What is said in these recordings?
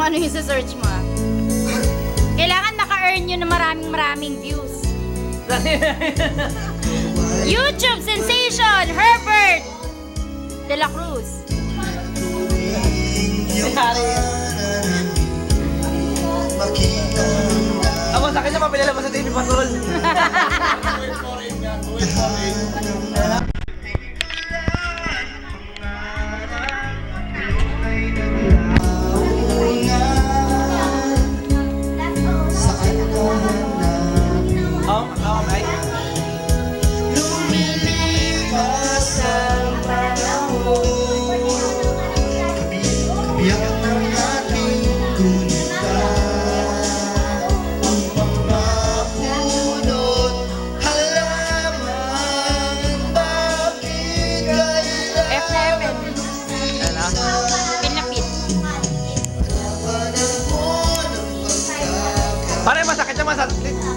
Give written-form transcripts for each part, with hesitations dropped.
ano yung search mo. Kailangan maka-earn yun ng maraming views. YouTube sensation, Herbert De La Cruz. Ako sa kanya, mapilala mo sa TV Patrol. Pare, masakit naman sa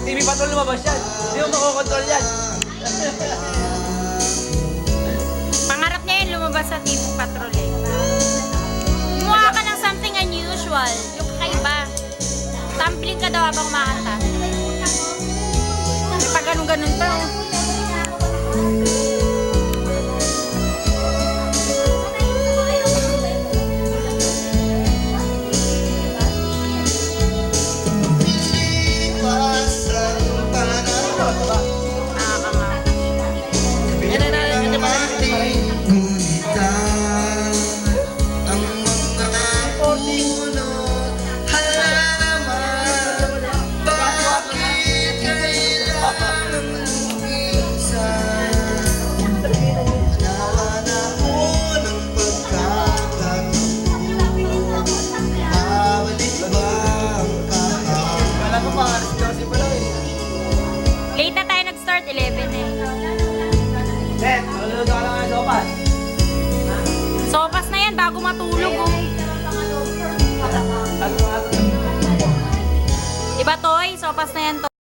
TV Patrol lumabas yan. Hindi mo makokontrol yan. Pangarap niya yun lumabas sa TV Patrol eh. Gumawa ka ng something unusual. Yung kakaiba. Tumbling ka daw habang kumakanta. May pa ganun-ganun pa oh. Late na tayo nag-start, 11 eh. Net, maluluto ka lang ng sopas. Sopas na yan bago matulog oh. Diba Toy? Sopas na yan to.